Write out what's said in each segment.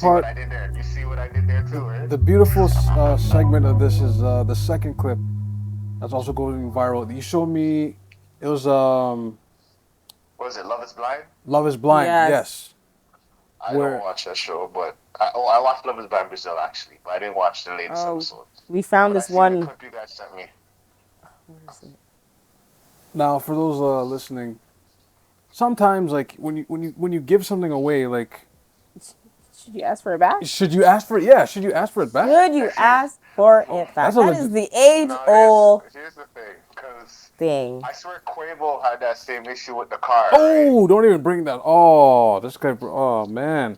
part. what I did there? You see what I did there too, right? The beautiful segment of this is the second clip that's also going viral. You showed me. It was What is it? Love is Blind? Love is Blind. Yes. Yes. I don't Where watch that show, but I watched Love is Blind Brazil actually, but I didn't watch the latest Oh, episode. we found But I this seen the one. clip you guys sent me. Where is it? now for those listening, sometimes like when you give something away, like Should you ask for it back? should you ask for it? Yeah, should you ask for it back? Should you ask for it back? That's a That legit. is the No, age-old here's the thing, because thing. I swear Quavo had that same issue with the car. Right? Oh, don't even bring that. Oh, this guy. Oh man,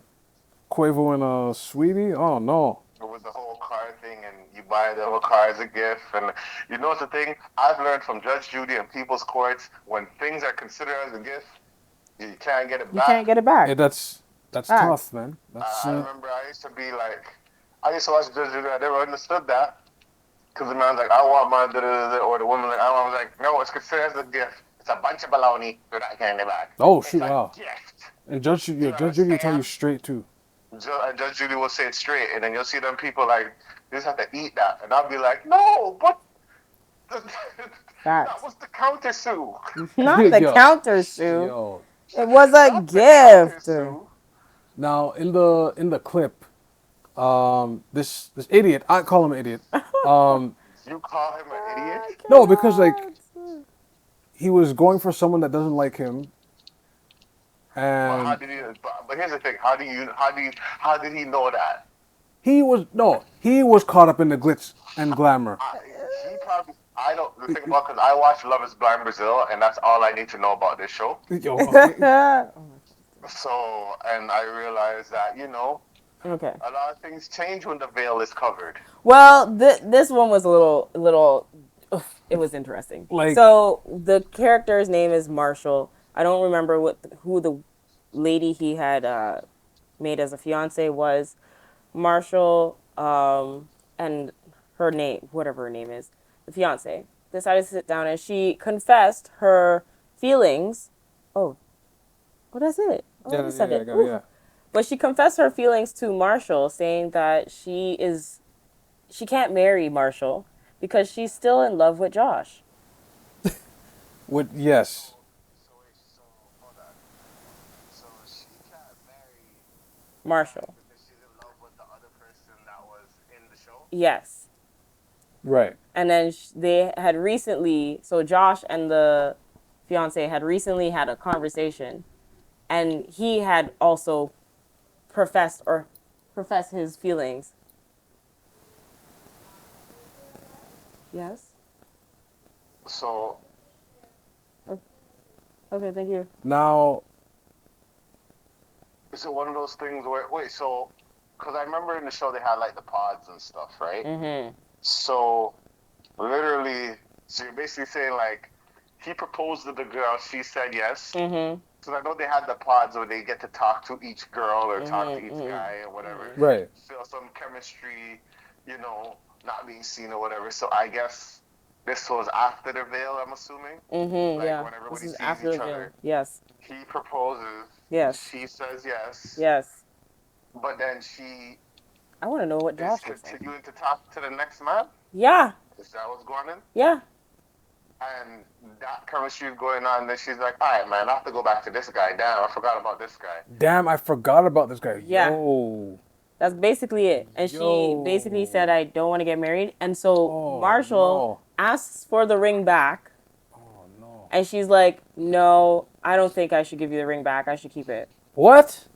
Quavo and Sweetie. Oh no. With the whole car thing, and you buy the whole car as a gift, and you know what's the thing? I've learned from Judge Judy and people's courts, when things are considered as a gift, you can't get it You back. can't get it back. Yeah, that's Facts. tough, man. That's I remember I used to be like, I used to watch Judge Judy, I never understood that. Because the man's like, I want my da-da-da-da, or the woman like, I was like, no, it's considered as a gift. It's a bunch of baloney, you're not getting it back. Oh It's shoot! a Wow. gift. And Judge Judy will tell you straight too. And Judge Judy will say it straight, and then you'll see them people like, you just have to eat that. And I'll be like, no, but that was the counter sue. Not the Yo. counter sue. Yo. It was a Not the counter gift. sue. Now in the clip, this idiot, I call him an idiot. You call him an idiot? No, because like he was going for someone that doesn't like him, But how and did he? But here's the thing: how did he know that? he was caught up in the glitz and glamour. He probably. I don't think about, because I watch Love Is Blind Brazil, and that's all I need to know about this show. Yo, okay. So, and I realized that Okay. a lot of things change when the veil is covered. Well, this one was a little. It was interesting. Like- so the character's name is Marshall. I don't remember who the lady he had made as a fiance was. Marshall, and her name, whatever her name is, the fiance, decided to sit down, and she confessed her feelings. Oh, that's it. Oh, I just said it. Ooh. yeah. But she confessed her feelings to Marshall, saying that she can't marry Marshall because she's still in love with Josh. Yes. So hold on. So she can't marry Marshall. because she's in love with the other person that was in the show. Yes. Right. And then they had recently, so Josh and the fiance had recently had a conversation, and he had also professed his feelings. Yes. So Okay, thank you. Now, is it one of those things where because I remember in the show they had like the pods and stuff, right? Mhm. So literally, so you're basically saying like he proposed to the girl, she said yes. Mhm. So I know they had the pods where they get to talk to each girl or talk to each guy or whatever. right. Feel some chemistry, not being seen or whatever. So I guess this was after the veil, I'm assuming. Mhm. Like Yeah. when everybody This is sees after each the veil. other. Yes. He proposes. Yes. She says yes. Yes. But then she I want to know what is Josh was saying. continuing to talk to the next man. Yeah. Is that what's going on? Yeah. And that chemistry is going on. Then she's like, all right, man, I have to go back to this guy. Damn, I forgot about this guy. Damn, I forgot about this guy. Yeah. Yo. That's basically it. And Yo. she basically said, I don't want to get married. And so Oh, Marshall asks for the ring back. Oh no. And she's like, no, I don't think I should give you the ring back. I should keep it. What?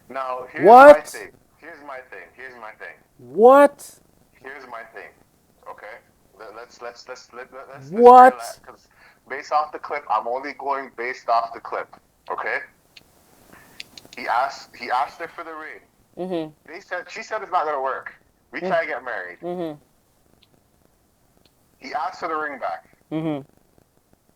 Now, here's What? my thing. Here's my thing. What? Here's my thing. Okay? Let's What? Because based off the clip, I'm only going based off the clip. Okay? He asked her for the ring. Mm-hmm. She said it's not gonna work. We can't get married. Mm-hmm. He asked for the ring back. Mm-hmm.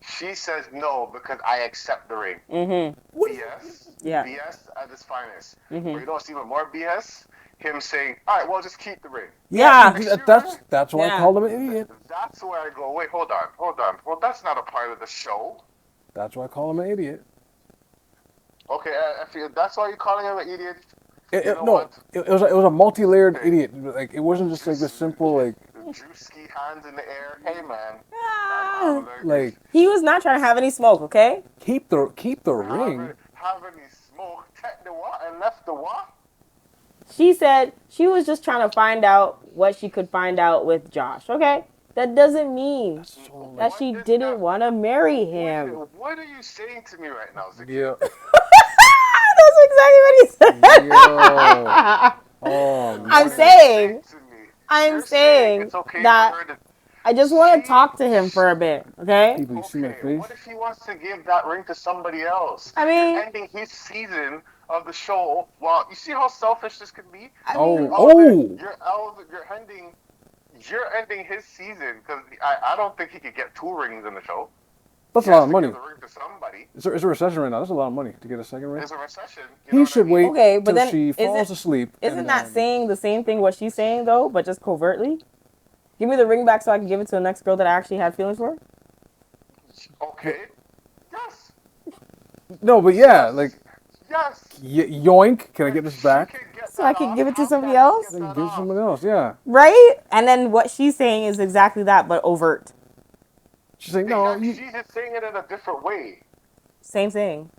She says no because I accept the ring. Mm-hmm. BS. Yeah. BS at its finest. Mhm. But you know what's even more BS? Him saying, all right, well, just keep the ring. Yeah. That's why Yeah. I called him an idiot. That's where I go, wait, hold on. Well, that's not a part of the show. That's why I call him an idiot. Okay, if that's why you're calling him an idiot, You know No, what? it was a multi-layered idiot. Like it wasn't just like this simple like Drewski hands in the air. Hey man, Ah. like He was not trying to have any smoke, okay? keep the ring. have any smoke. Take the what and left the what? She said she was just trying to find out what she could find out with Josh, okay? That doesn't mean So, that like, she is didn't that? want to marry him. What are you saying to me right now, Zaki? yeah. That's exactly what he said. Yo. Oh man. I'm What are you saying, to me? I'm You're saying it's okay that for her to. I just want to She. talk to him for a bit, okay? People, you see my Okay, face? what if he wants to give that ring to somebody else? I You're mean, ending his season of the show. Well, you see how selfish this can be. I Oh, mean, oh. You're ending his season because I don't think he could get 2 rings in the show. That's He a lot has of to money. give the ring to somebody. It's a recession right now. That's a lot of money to get a second ring. There's a recession. You He know what should I mean? wait okay, but till then she falls asleep. isn't and that then- saying the same thing what she's saying though, but just covertly? Give me the ring back so I can give it to the next girl that I actually had feelings for. Okay. Yes. No, but yeah, like Yes. yoink. Can I get this back? She can get So I that can off. give it to How somebody about else? get that Give off? someone else. Yeah. Right? And then what she's saying is exactly that, but overt. She's like, no, you. She's just saying it in a different way. Same thing.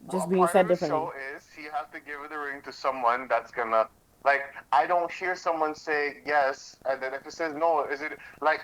Just Well, being part said of the differently. show is he has to give the ring to someone that's gonna like. I don't hear someone say yes, and then if it says no, is it like?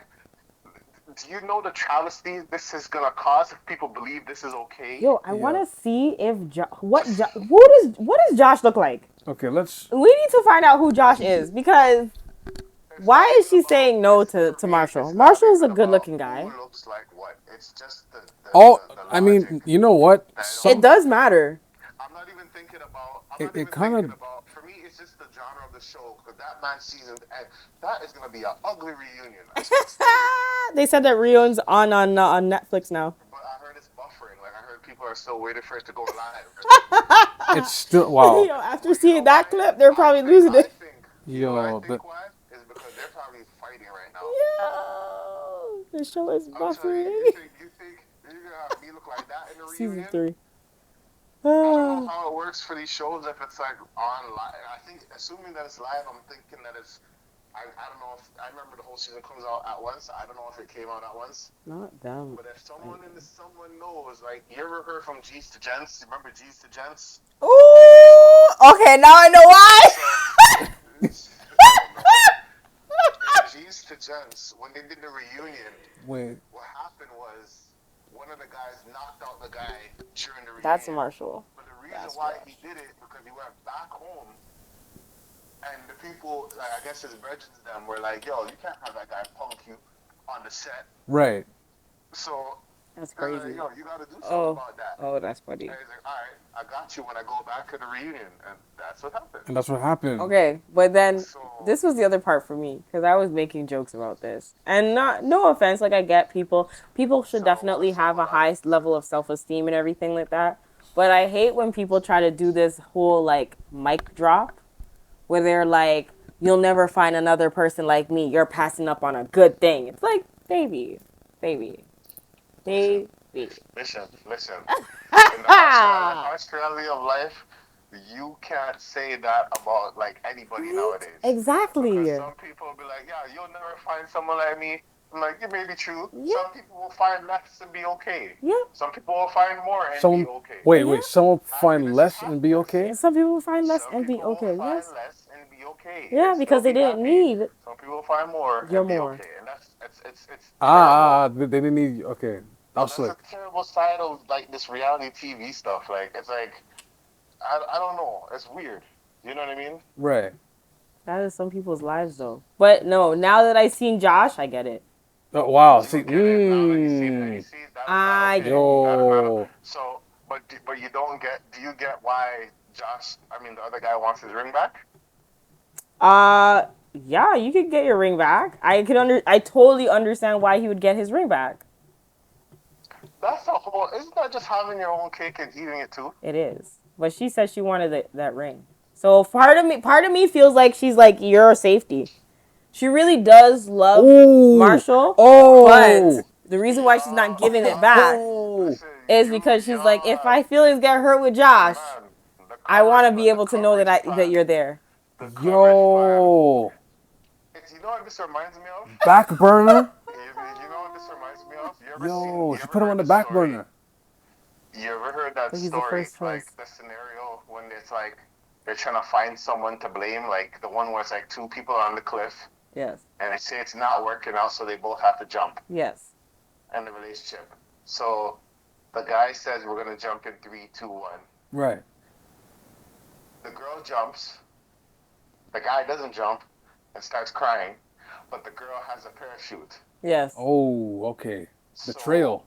Do you know the travesty this is gonna cause if people believe this is okay? Yo, I Yeah. want to see if what does Josh look like? Okay, let's. We need to find out who Josh is because It's why not is she even about- saying no it's- to for me, Marshall? it's not Marshall's a even good-looking about guy. Who looks like what? It's just the Oh, the I mean, logic. you know what? It does matter. I'm not even thinking about. It kinda- thinking about. For me, it's just the genre of the show. Because that man's season, and that is gonna be an ugly reunion. They said that Rion's on Netflix now. But I heard it's buffering. Like I heard people are still waiting for it to go live. It's still wow. Yo, after seeing that clip, they're probably losing it. You know what I Yo, think why? Is because they're probably fighting right now. Yo, the show is I'm telling buffering. you think you're gonna have me look like that in the Season reunion? 3. I don't know how it works for these shows if it's like on live. I think assuming that it's live, I'm thinking that it's. I don't know if I remember the whole season comes out at once. I don't know if it came out at once. Not them. But if someone knows, like you ever heard from G's to Gents? Remember G's to Gents? Ooh, okay, now I know why. G's to Gents, when they did the reunion, Wait. what happened was one of the guys knocked out the guy during the reunion. That's Marshall. But the reason why he did it because he went back home, and the people, like, I guess his brethren them were like, "Yo, you can't have that guy punk you on the set." Right. So That's they're like, crazy. "Yo, you got to do something Oh, about that." oh, that's funny. And he's like, "All right, I got you when I go back to the reunion," and that's what happened. And that's what happened. Okay, but then So this was the other part for me because I was making jokes about this, and no offense, like I get people should definitely have a high level of self-esteem and everything like that, but I hate when people try to do this whole like mic drop where they're like, you'll never find another person like me, you're passing up on a good thing. It's like, baby. listen. In the Australia of life, you can't say that about like anybody nowadays. Exactly. Because some people will be like, "Yeah, you'll never find someone like me." I'm like, it may be true. Yeah. Some people will find less and be okay. Yeah. Some people will find more and Some be okay. wait. Someone find less and be okay. Some people will find less Some and be people will okay. find Yes. less and be okay. Yeah, And because still they be didn't happy. need. Some people will find more You're and be more. okay, and that's it's They didn't need. Okay, that was that's slick. a terrible side of like this reality TV stuff. Like it's like I don't know. It's weird. You know what I mean? Right. That is some people's lives though. But no, now that I've seen Josh, I get it. Oh, wow. You See. get it now that you see that you see that. I Okay, get Yo. So, but you don't get. Do you get why Josh? I mean, the other guy wants his ring back. Yeah, you could get your ring back. I totally understand why he would get his ring back. That's a whole. Isn't that just having your own cake and eating it too? It is. But she said she wanted that ring. So part of me feels like she's like your safety. She really does love Ooh. Marshall. Oh. But the reason why she's not giving it back Oh. Listen, is because she's like, if my feelings get hurt with Josh, Man, the I want to coverage be able to know that plan. that you're there. The coverage plan. Yo, You know what this reminds me of? back burner. You know what this reminds me of? Yo, You she ever put him on heard the the back story? burner. You ever heard that Like he's the story? first Like choice. the scenario when it's like they're trying to find someone to blame, like the one where it's like two people on the cliff Yes. and they say it's not working out, so they both have to jump Yes. in the relationship. So the guy says we're gonna jump in 3, 2, 1. Right. The girl jumps. The guy doesn't jump and starts crying, but the girl has a parachute. Yes. Oh, okay. The So trail.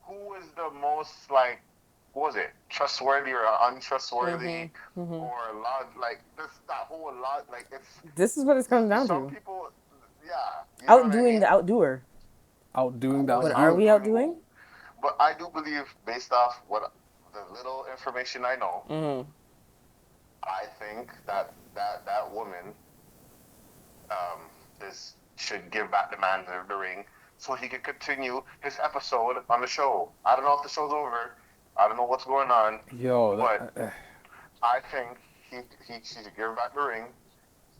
who is the most like, what was it, trustworthy or untrustworthy, or a lot like this that whole lot like it's This is what it's coming down some to. people, yeah, you know what I Outdoing mean? the outdoer. Outdoing the Who is But are outdoer. we outdoing outdoing? who? But I do believe, based off what the little information I know, I think that woman is should give back the man the ring so he can continue his episode on the show. I don't know if the show's over. I don't know what's going on, Yo, but I think he should give back the ring.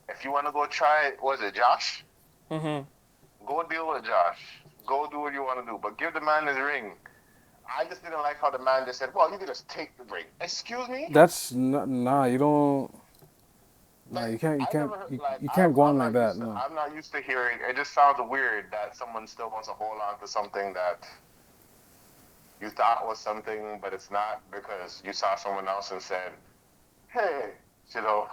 If you want to go try it, was it Josh? Go deal with Josh. Go do what you want to do, but give the man his ring. I just didn't like how the man just said, "Well, you can just take the ring." Excuse me? that's nah. You don't. Nah, Like, you can't. You I can't. never heard, You, like you can't go on like not that. used to, No. I'm not used to hearing. It just sounds weird that someone still wants to hold on to something that you thought was something, but it's not because you saw someone else and said, "Hey, you know."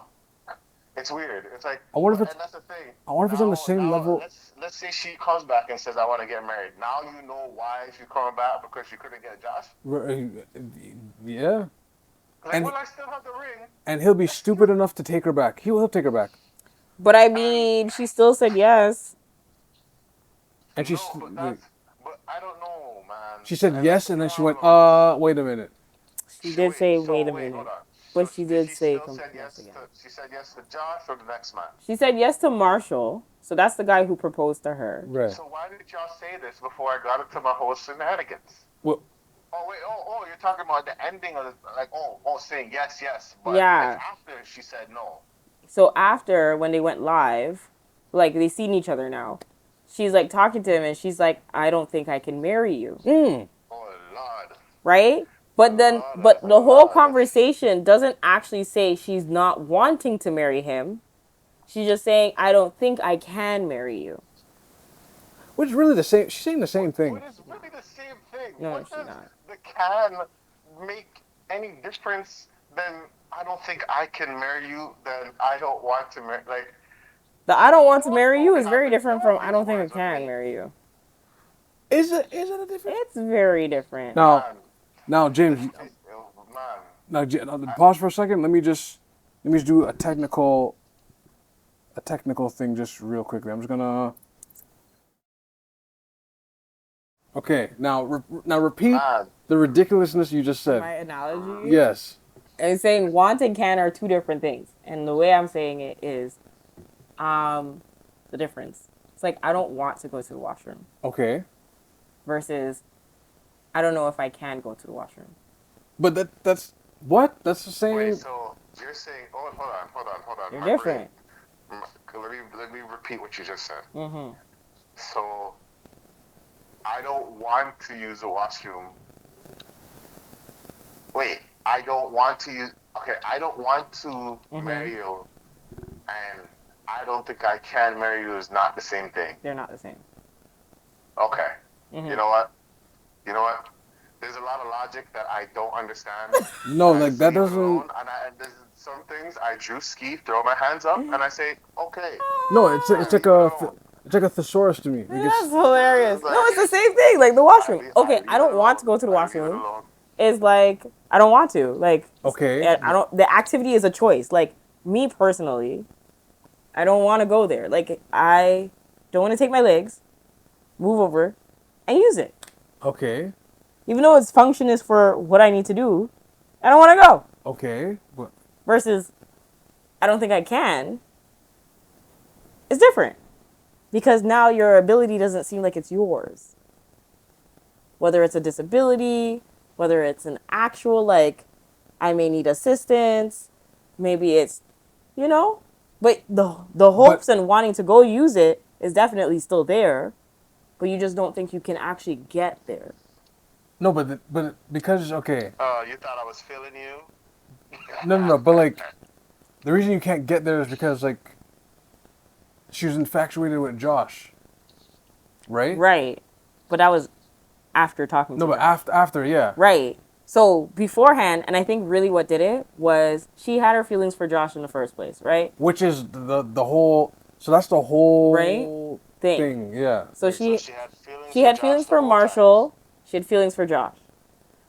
It's weird. It's like, I wonder if it's. and that's the thing. I wonder if it's on the same Now, level. let's say she comes back and says, "I want to get married." Now you know why she's coming back because she couldn't get Josh. Yeah. Like, And well, I still have the ring. and he'll be stupid enough to take her back. He'll take her back. But I mean, she still said yes. And No, but I don't know, man. she said And that's yes, the and then she went, problem. wait a minute. She did say, wait a Wait, hold minute. on. But So she did did she say still said yes again. she said yes to Josh or the next man? She said yes to Marshall. So that's the guy who proposed to her. Right. So why did y'all say this before I got into my whole shenanigans? Well, Oh wait, you're talking about the ending of the, like, saying yes, yes, but Yeah. like after she said no. So after, when they went live, like they seen each other now, she's like talking to him and she's like, I don't think I can marry you. Oh Lord. Right? But then, but the whole conversation doesn't actually say she's not wanting to marry him. She's just saying, I don't think I can marry you. which is really the same. She's saying the same thing. What is really the same thing? No, What she's does not. the can make any difference than I don't think I can marry you, then I don't want to marry, like, The I don't want to marry you is very different from I don't think I can marry you. Is it a difference? It's very different. Now, James. Man. Now, pause for a second. Let me just do a technical thing just real quickly. I'm just gonna. Okay. Now repeat the ridiculousness you just said. My analogy? Yes. And saying want and can are two different things. And the way I'm saying it is the difference. It's like I don't want to go to the washroom Okay. versus I don't know if I can go to the washroom. But that's what? That's the same. Wait, so you're saying, hold on. They're My different. let me repeat what you just said. So I don't want to use the washroom. Wait, I don't want to use. Okay, I don't want to marry you, and I don't think I can marry you is not the same thing. They're not the same. Okay. You know what? There's a lot of logic that I don't understand. No, I like just that leave it doesn't. alone, and there's some things I drew ski, throw my hands up, and I say, okay. No, it's like a thesaurus to me. That's hilarious. No, it's the same thing. Like the washroom. Okay, I don't want to go to the I leave it washroom. alone. Is like I don't want to. Like Okay. I don't. The activity is a choice. Like me personally, I don't want to go there. Like I don't want to take my legs, move over, and use it. Okay. Even though its function is for what I need to do, I don't want to go. Okay. But Versus, I don't think I can. It's different. Because now your ability doesn't seem like it's yours. Whether it's a disability, whether it's an actual, like, I may need assistance. Maybe it's, you know, but the hopes and wanting to go use it is definitely still there, but you just don't think you can actually get there. No, but because okay, You thought I was feeling you? no, but like the reason you can't get there is because like she was infatuated with Josh, right? Right. But that was after talking No, to but her. after, yeah. Right. So beforehand, and I think really what did it was she had her feelings for Josh in the first place, right? Which is the whole. So that's the whole Right? Thing. thing. Yeah. So Wait, so she she had feelings for Josh the whole Marshall. She had feelings for Josh.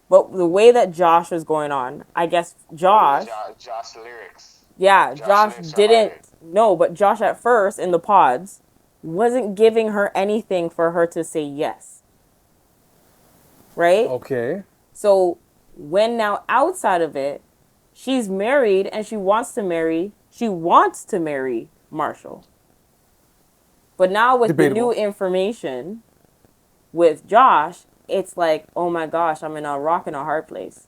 But the way that Josh was going on, I guess time? Josh, Josh lyrics. yeah, Josh lyrics are didn't, hard. no, but Josh at first in the pods wasn't giving her anything for her to say yes. Right? Okay. So when now outside of it, she's married and she wants to marry Marshall. But now with Debatable. the new information with Josh, it's like, oh my gosh, I'm in a rock and a hard place.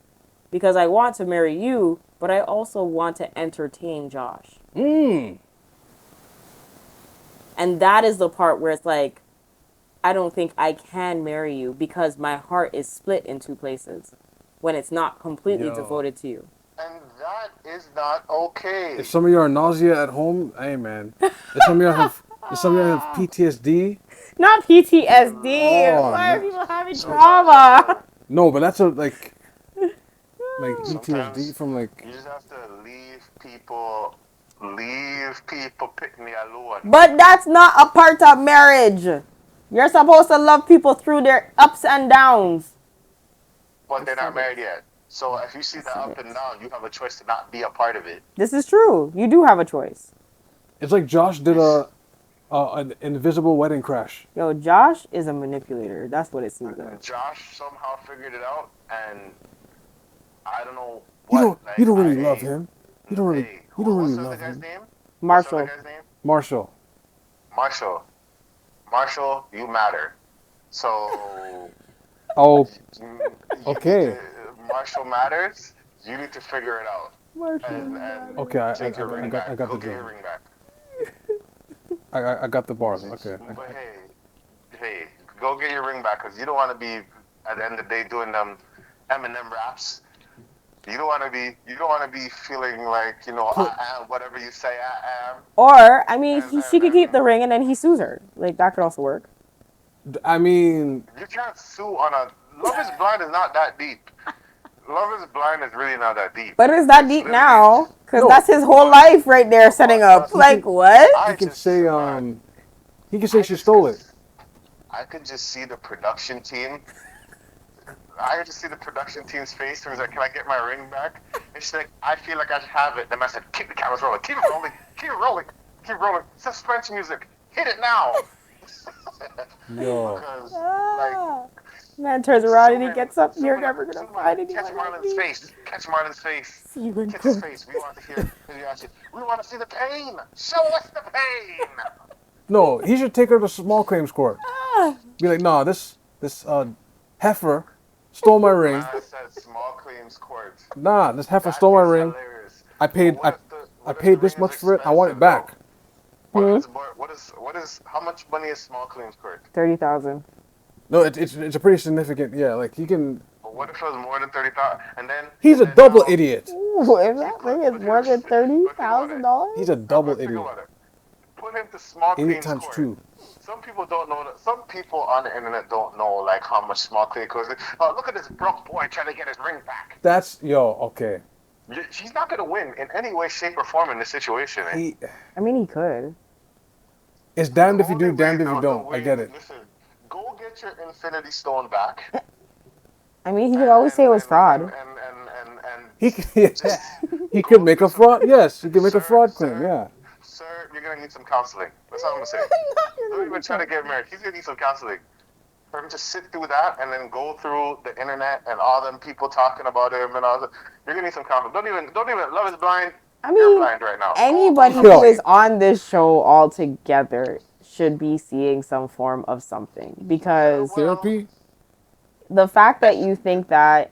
Because I want to marry you, but I also want to entertain Josh. Mm. And that is the part where it's like, I don't think I can marry you because my heart is split in two places when it's not completely devoted to you. And that is not okay. If some of you are nausea at home, hey man. If some of you have PTSD. Not PTSD. Oh, Why are no. people having trauma? No, but that's like PTSD Sometimes from like. you just have to leave people pick me alone. But that's not a part of marriage. You're supposed to love people through their ups and downs. But they're not married yet. So if you see the up and down, you have a choice to not be a part of it. This is true. You do have a choice. It's like Josh did an invisible wedding crash. Yo, Josh is a manipulator. That's what it seems like. Josh somehow figured it out, and I don't know You what. don't you don't really love him. You don't really What's the other guy's name? Marshall. What's the other guy's name? Marshall. Marshall, you matter. So. Oh, you okay. need to- Marshall matters. You need to figure it out. And Okay, I take your ring back. got the Go get your joke. ring back. I got the bars. Okay. But hey, go get your ring back because you don't want to be at the end of the day doing them Eminem raps. You don't want to be feeling like I am whatever you say I am. Or, I mean, she could keep the ring and then he sues her. Like, that could also work. I mean, You can't sue on a Love is Blind is not that deep. Love is Blind is really not that deep. But it's that deep literally- now. Because No. that's his whole life right there setting up. Like, what? he could say he could say she stole it. I could just see the production team. I could just see the production team's face. Where he's like, "Can I get my ring back?" And she's like, "I feel like I should have it." Then I said, "Keep the cameras rolling. Keep it rolling. Keep it rolling. Keep rolling. Suspense music. Hit it now." Yo. Because like. Man turns around and he gets up. You're never going to find anyone Catch like Marlon's me. face. Catch Marlon's face. See you in Catch his court. face. We want to hear his reaction. We want to see the pain. Show us the pain. No, he should take her to small claims court. Be like, nah, this heifer stole my ring. I said small claims court. Nah, this heifer That stole my is ring. hilarious. I paid But I what if paid the this ring much is for it. I want it expensive, back. though? What is how much money is small claims court? 30,000. No, it's a pretty significant. Yeah, like he can. But what if it was more than 30,000? And then He's a and then double now- idiot. Ooh, if that ring is more than $30,000? He's a double Think idiot. about it. Put him to small Idiot claims times court. two. Some people don't know that. Some people on the internet don't know like how much small claims court is. Oh, look at this broke boy trying to get his ring back. That's okay. She's not gonna win in any way, shape, or form in this situation. Eh? I mean, he could. It's damned if you The do, only damned way- if you the don't. I way- get it. Listen, go get your Infinity Stone back. I mean, he could always say it was fraud. And He could make a fraud. Yes, he could make a fraud claim. Yeah. Sir, you're gonna need some counseling. That's all I'm gonna say. Don't even try to get married. He's gonna need some counseling. For him to sit through that and then go through the internet and all them people talking about him and all that, you're gonna need some counseling. Don't even. Love is blind. I You're mean, blind right now. anybody who is on this show altogether should be seeing some form of something. Because Therapy. the fact that you think that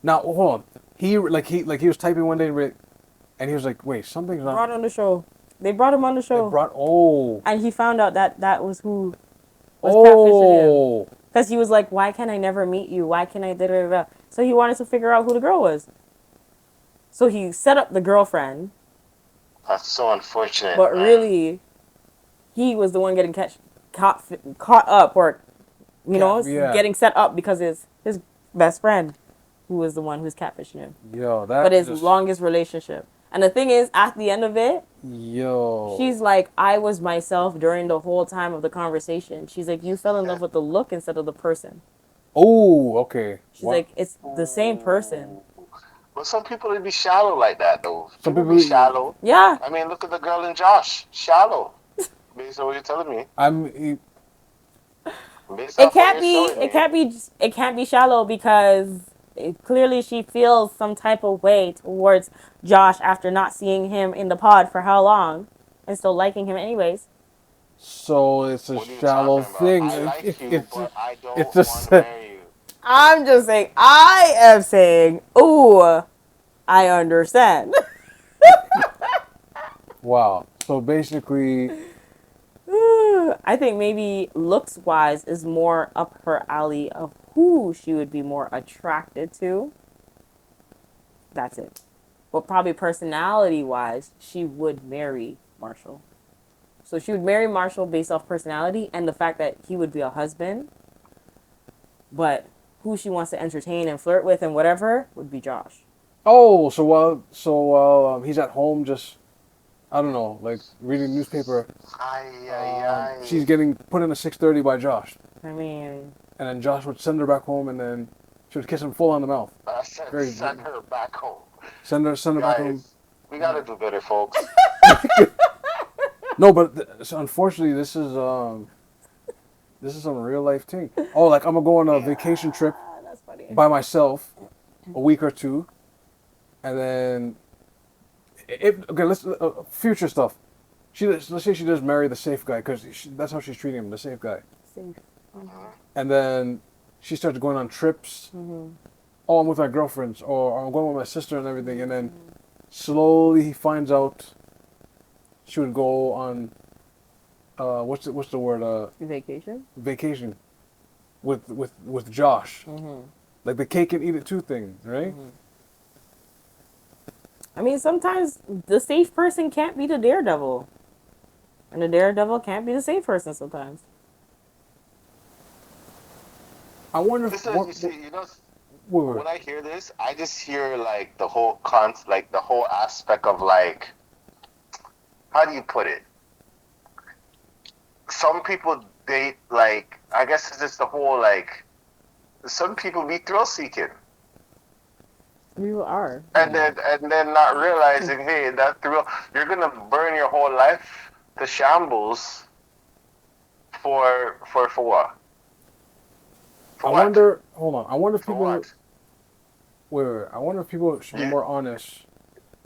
Now hold on. He was typing one day and he was like, wait, something's not. Brought on the show. They brought him on the They show, brought oh and he found out that was who was catfishing him. oh. Because he was like, why can't I never meet you? Why can't I da da da? So he wanted to figure out who the girl was. So he set up the girlfriend, That's so unfortunate. but man. really, he was the one getting caught up, or Yeah. getting set up because his best friend, who was the one who's catfishing him. Yo, that. But his just, longest relationship. And the thing is, at the end of it, Yo. she's like, I was myself during the whole time of the conversation. She's like, you fell in love with the look instead of the person. Oh, okay. She's like, it's the same person. But some people would be shallow like that, though. Some People people- be shallow. Yeah. I mean, look at the girl in Josh. Shallow. Based on what you're telling me. Based It off can't what be. you're showing me. It can't be shallow because clearly she feels some type of way towards Josh after not seeing him in the pod for how long, and still liking him anyways. So it's a What are you shallow talking about? thing. I like you, but I don't it's want just- to marry you. I'm just saying. I am saying. Ooh, I understand. Wow. So basically, I think maybe looks wise is more up her alley of who she would be more attracted to. That's it. But probably personality wise, she would marry Marshall. So she would marry Marshall based off personality and the fact that he would be a husband. But who she wants to entertain and flirt with and whatever would be Josh. so while he's at home, just I don't know, like reading newspaper. She's getting put in a 6:30 by Josh, I mean, and then Josh would send her back home, and then she would kiss him full on the mouth. I said, Very send her back home. Send her back home. Guys, we gotta do better, folks. No, but so unfortunately, this is some real life thing. Oh, like I'm gonna go on a vacation trip that's funny. by myself, a week or two, and then let's future stuff. Let's say she does marry the safe guy because that's how she's treating him, the safe guy. Safe. And then she starts going on trips. Oh, I'm with my girlfriends, or I'm going with my sister and everything. And then slowly he finds out she would go on what's the word Vacation? vacation with Josh, like the cake and eat it too thing, right? I mean, sometimes the safe person can't be the daredevil. And the daredevil can't be the safe person sometimes. I wonder if This is, you see, wait. when I hear this, I just hear like the whole like the whole aspect of like, how do you put it? Some people date like, I guess it's just the whole like, some people be thrill seeking. You are. And then not realizing, hey, that thrill, you're gonna burn your whole life to shambles for what? For I what? wonder. Hold on. I wonder if For people. what? Wait. I wonder if people should be more honest.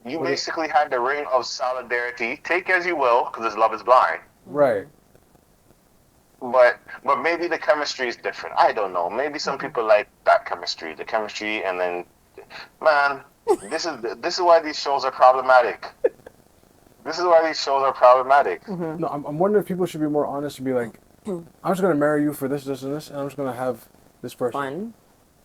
You basically had the ring of solidarity. Take as you will, because love is blind. Right. But maybe the chemistry is different. I don't know. Maybe some people like that chemistry, and then, man, this is why these shows are problematic. This is why these shows are problematic. No, I'm wondering if people should be more honest and be like, I'm just gonna marry you for this, and this, and I'm just gonna have this person. Fun.